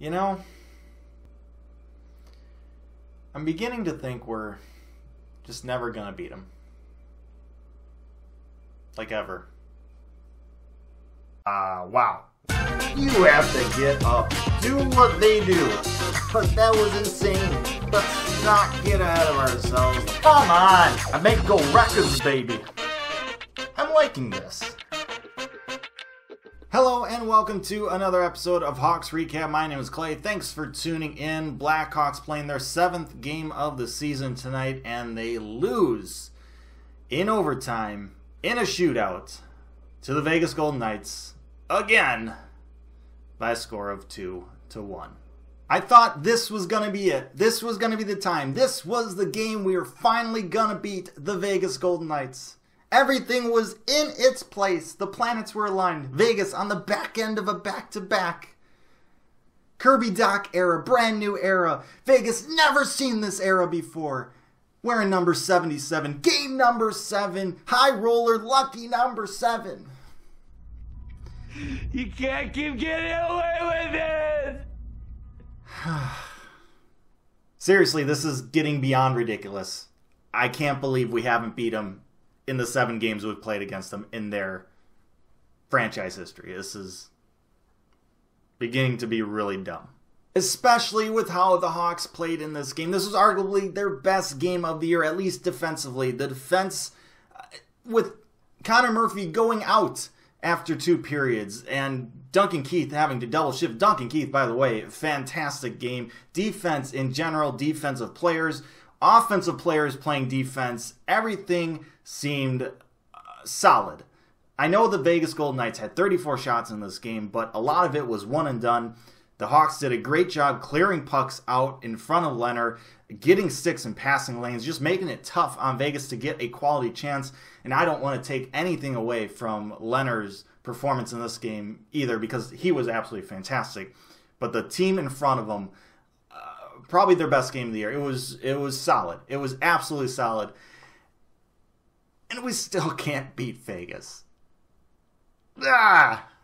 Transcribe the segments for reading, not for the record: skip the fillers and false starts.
You know, I'm beginning to think we're just never going to beat them. Like ever. Wow. You have to get up, do what they do. But that was insane. Let's not get ahead of ourselves. Come on! I make go records, baby. I'm liking this. Hello and welcome to another episode of Hawks Recap. My name is Clay. Thanks for tuning in. Blackhawks playing their 7th game of the season tonight, and they lose in overtime in a shootout to the Vegas Golden Knights again by a score of 2-1. I thought this was going to be it. This was going to be the time. This was the game we were finally going to beat the Vegas Golden Knights. Everything was in its place. The planets were aligned. Vegas on the back end of a back-to-back. Kirby Dach era, brand new era. Vegas never seen this era before. Wearing number 77, game number 7, high roller, lucky number 7. You can't keep getting away with it! Seriously, this is getting beyond ridiculous. I can't believe we haven't beat them in the 7 games we've played against them in their franchise history. This is beginning to be really dumb. Especially with how the Hawks played in this game. This was arguably their best game of the year, at least defensively. The defense, with Connor Murphy going out after 2 periods, and Duncan Keith having to double shift. Duncan Keith, by the way, fantastic game. Defense in general, defensive players, offensive players playing defense. Everything seemed solid. I know the Vegas Golden Knights had 34 shots in this game, but a lot of it was one and done. The Hawks did a great job clearing pucks out in front of Leonard, getting sticks in passing lanes, just making it tough on Vegas to get a quality chance. And I don't want to take anything away from Leonard's performance in this game either, because he was absolutely fantastic. But the team in front of him, probably their best game of the year. It was solid. It was absolutely solid. And we still can't beat Vegas.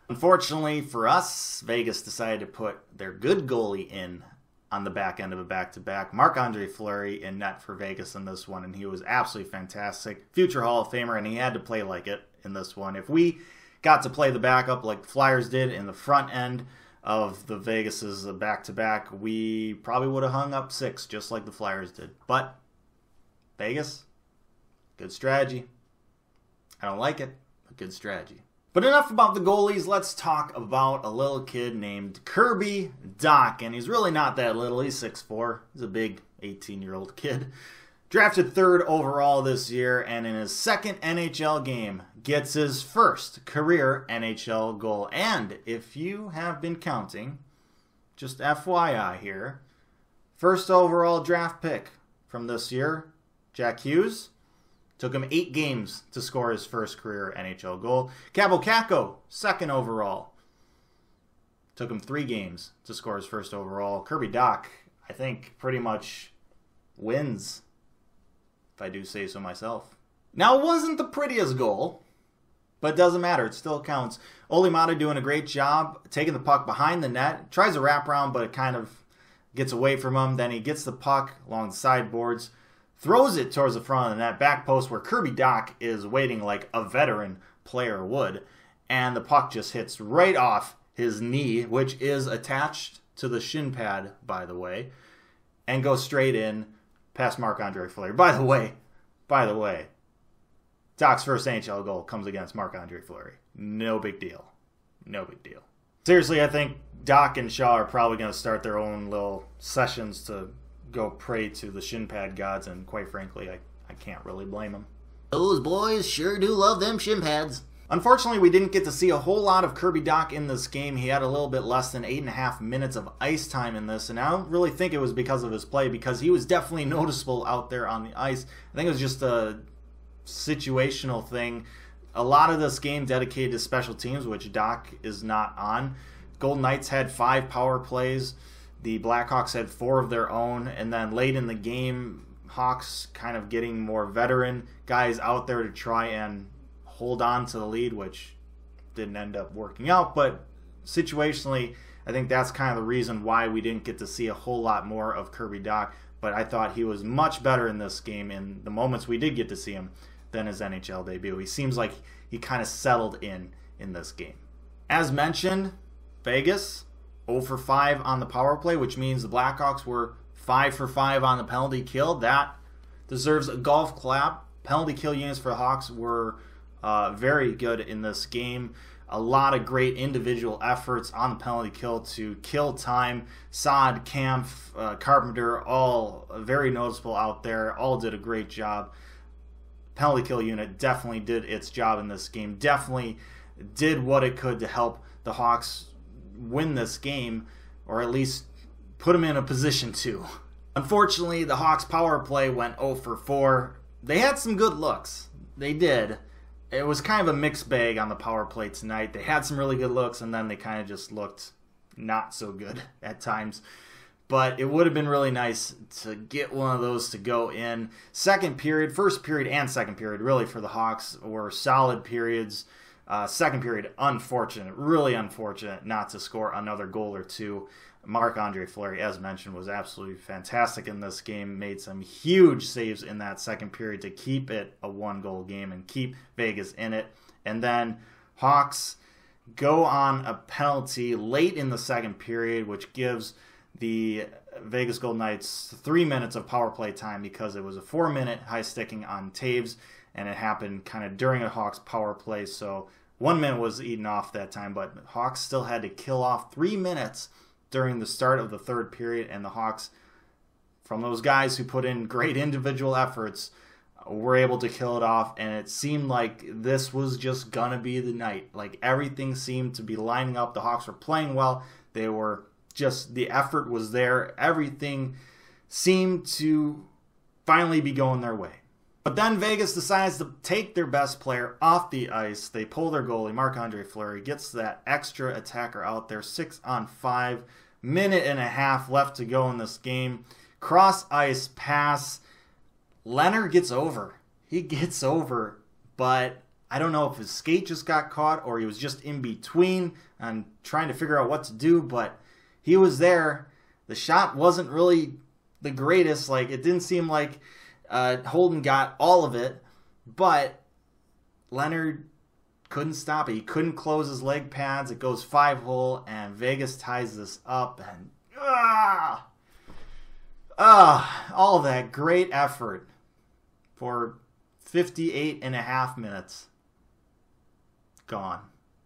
Unfortunately for us, Vegas decided to put their good goalie in on the back end of a back-to-back. Marc-Andre Fleury in net for Vegas in this one, and he was absolutely fantastic. Future Hall of Famer, and he had to play like it in this one. If we got to play the backup like the Flyers did in the front end of the Vegas's back-to-back, we probably would have hung up 6 just like the Flyers did. But Vegas, good strategy. I don't like it, but good strategy. But enough about the goalies. Let's talk about a little kid named Kirby Dach. And he's really not that little. He's 6'4". He's a big 18-year-old kid. Drafted 3rd overall this year, and in his 2nd NHL game, gets his first career NHL goal. And if you have been counting, just FYI here, 1st overall draft pick from this year, Jack Hughes. Took him 8 games to score his first career NHL goal. Jakubczak, 2nd overall. Took him 3 games to score his first overall. Kirby Dach, I think, pretty much wins, if I do say so myself. Now, it wasn't the prettiest goal, but it doesn't matter. It still counts. Olli Maatta doing a great job, taking the puck behind the net. Tries a wraparound, but it kind of gets away from him. Then he gets the puck along the sideboards, throws it towards the front of the net, back post where Kirby Dach is waiting like a veteran player would. And the puck just hits right off his knee, which is attached to the shin pad, by the way, and goes straight in past Marc-Andre Fleury. By the way, Dach's first NHL goal comes against Marc-Andre Fleury. No big deal. No big deal. Seriously, I think Dach and Shaw are probably going to start their own little sessions to go pray to the shin pad gods, and quite frankly, I can't really blame them. Those boys sure do love them shin pads. Unfortunately, we didn't get to see a whole lot of Kirby Dach in this game. He had a little bit less than 8.5 minutes of ice time in this, and I don't really think it was because of his play, because he was definitely noticeable out there on the ice. I think it was just a situational thing. A lot of this game dedicated to special teams, which Dach is not on. Golden Knights had 5 power plays. The Blackhawks had 4 of their own, and then late in the game, Hawks kind of getting more veteran guys out there to try and hold on to the lead, which didn't end up working out, but situationally, I think that's kind of the reason why we didn't get to see a whole lot more of Kirby Dach. But I thought he was much better in this game in the moments we did get to see him than his NHL debut. He seems like he kind of settled in this game. As mentioned, Vegas 0 for 5 on the power play, which means the Blackhawks were 5 for 5 on the penalty kill. That deserves a golf clap. Penalty kill units for the Hawks were very good in this game. A lot of great individual efforts on the penalty kill to kill time. Saad, Kampf, Carpenter, all very noticeable out there. All did a great job. Penalty kill unit definitely did its job in this game. Definitely did what it could to help the Hawks win this game, or at least put them in a position to. Unfortunately, the Hawks power play went 0 for 4. They had some good looks. They did. It was kind of a mixed bag on the power play tonight. They had some really good looks, and then they kind of just looked not so good at times. But it would have been really nice to get one of those to go in. Second period, first period and second period, really, for the Hawks were solid periods. Second period, unfortunate, really unfortunate not to score another goal or two. Marc-Andre Fleury, as mentioned, was absolutely fantastic in this game. Made some huge saves in that second period to keep it a one-goal game and keep Vegas in it. And then Hawks go on a penalty late in the second period, which gives the Vegas Golden Knights 3 minutes of power play time because it was a 4-minute high sticking on Taves, and it happened kind of during a Hawks power play. So 1 minute was eaten off that time, but Hawks still had to kill off 3 minutes during the start of the third period, and the Hawks, from those guys who put in great individual efforts, were able to kill it off, and it seemed like this was just gonna be the night. Like, everything seemed to be lining up. The Hawks were playing well. They were just, the effort was there. Everything seemed to finally be going their way. But then Vegas decides to take their best player off the ice. They pull their goalie, Marc-Andre Fleury, gets that extra attacker out there, 6-on-5, minute and a half left to go in this game. Cross ice pass. Leonard gets over. He gets over, but I don't know if his skate just got caught or he was just in between and trying to figure out what to do, but he was there. The shot wasn't really the greatest. Like, it didn't seem like Holden got all of it, but Leonard couldn't stop it. He couldn't close his leg pads. It goes 5-hole, and Vegas ties this up, and all that great effort for 58.5 minutes gone.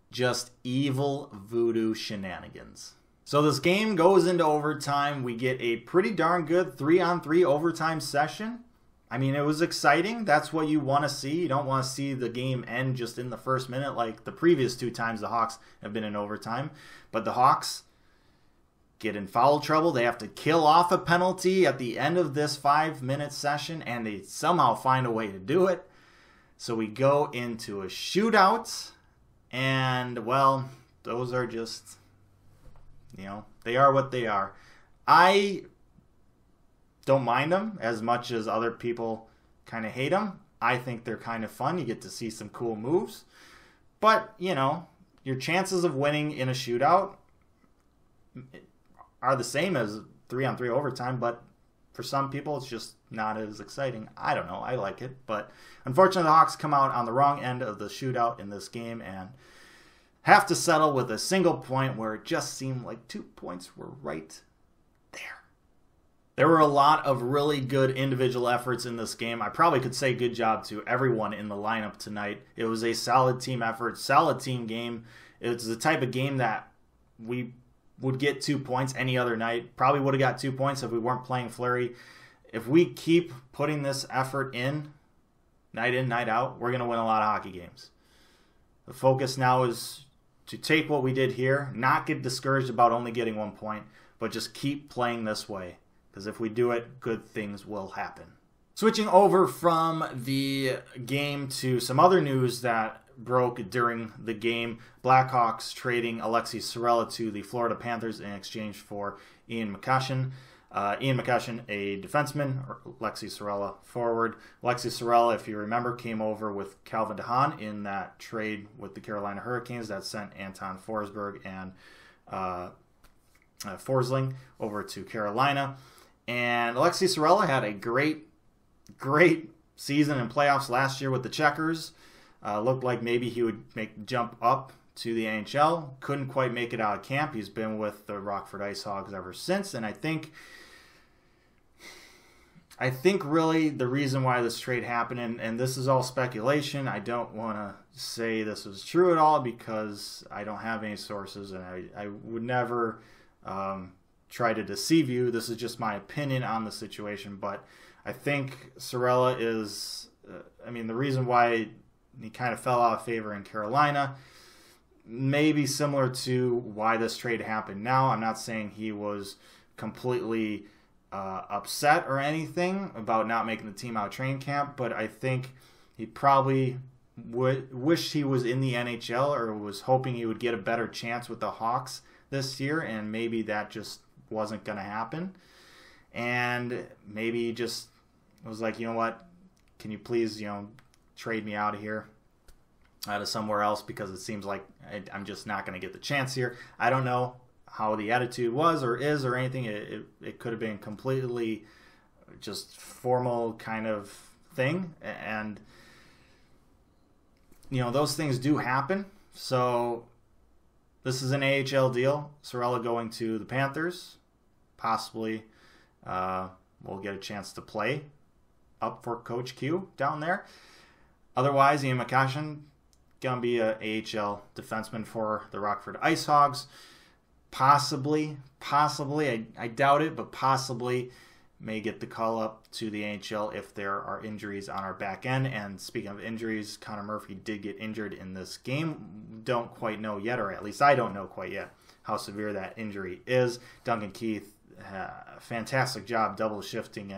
Just evil voodoo shenanigans. So this game goes into overtime. We get a pretty darn good 3-on-3 overtime session. I mean, it was exciting. That's what you want to see. You don't want to see the game end just in the first minute like the previous 2 times the Hawks have been in overtime. But the Hawks get in foul trouble. They have to kill off a penalty at the end of this 5-minute session, and they somehow find a way to do it. So we go into a shootout, and, well, those are just, they are what they are. I don't mind them as much as other people kind of hate them. I think they're kind of fun. You get to see some cool moves. But, your chances of winning in a shootout are the same as 3-on-3 overtime, but for some people it's just not as exciting. I don't know. I like it. But unfortunately, the Hawks come out on the wrong end of the shootout in this game and have to settle with a single point where it just seemed like 2 points were right there. There were a lot of really good individual efforts in this game. I probably could say good job to everyone in the lineup tonight. It was a solid team effort, solid team game. It was the type of game that we would get 2 points any other night. Probably would have got 2 points if we weren't playing Fleury. If we keep putting this effort in, night out, we're going to win a lot of hockey games. The focus now is to take what we did here, not get discouraged about only getting 1 point, but just keep playing this way. Because if we do it, good things will happen. Switching over from the game to some other news that broke during the game. Blackhawks trading Alexi Sorella to the Florida Panthers in exchange for Ian McCushen. Ian McCushen, a defenseman, Alexi Sorella, forward. Alexi Sorella, if you remember, came over with Calvin DeHaan in that trade with the Carolina Hurricanes that sent Anton Forsberg and Forsling over to Carolina. And Alexei Sorella had a great season in playoffs last year with the Checkers. Looked like maybe he would make the jump up to the NHL. Couldn't quite make it out of camp. He's been with the Rockford Ice Hogs ever since. And I think really the reason why this trade happened, and this is all speculation. I don't want to say this is true at all because I don't have any sources, and I would never try to deceive you. This is just my opinion on the situation. But I think Sorella is, the reason why he kind of fell out of favor in Carolina, maybe similar to why this trade happened now. I'm not saying he was completely upset or anything about not making the team out of training camp, but I think he probably wished he was in the NHL or was hoping he would get a better chance with the Hawks this year, and maybe that just wasn't going to happen. And maybe he just was like, you know what, can you please, trade me out of here, out of somewhere else, because it seems like I'm just not going to get the chance here. I don't know how the attitude was or is or anything. It could have been completely just formal kind of thing. And, those things do happen. So this is an AHL deal. Sorella going to the Panthers. Possibly we'll get a chance to play up for Coach Q down there. Otherwise, Ian McCashin going to be an AHL defenseman for the Rockford Ice Hogs. Possibly, I doubt it, but possibly may get the call up to the NHL if there are injuries on our back end. And speaking of injuries, Connor Murphy did get injured in this game. Don't quite know yet, or at least I don't know quite yet, how severe that injury is. Duncan Keith, fantastic job double shifting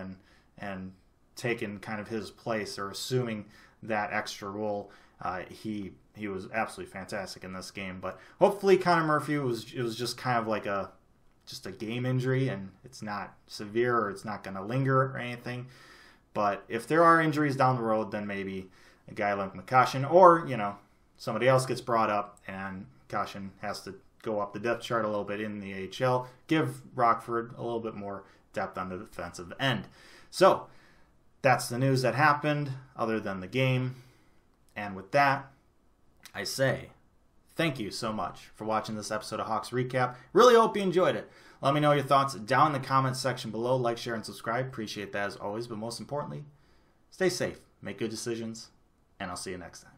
and taking kind of his place or assuming that extra role. He was absolutely fantastic in this game, but hopefully Connor Murphy it was just kind of like a game injury, and it's not severe or it's not going to linger or anything. But if there are injuries down the road, then maybe a guy like McCashin or somebody else gets brought up, and McCashin has to go up the depth chart a little bit in the AHL, give Rockford a little bit more depth on the defensive end. So that's the news that happened other than the game. And with that, I say thank you so much for watching this episode of Hawks Recap. Really hope you enjoyed it. Let me know your thoughts down in the comments section below. Like, share, and subscribe. Appreciate that as always. But most importantly, stay safe, make good decisions, and I'll see you next time.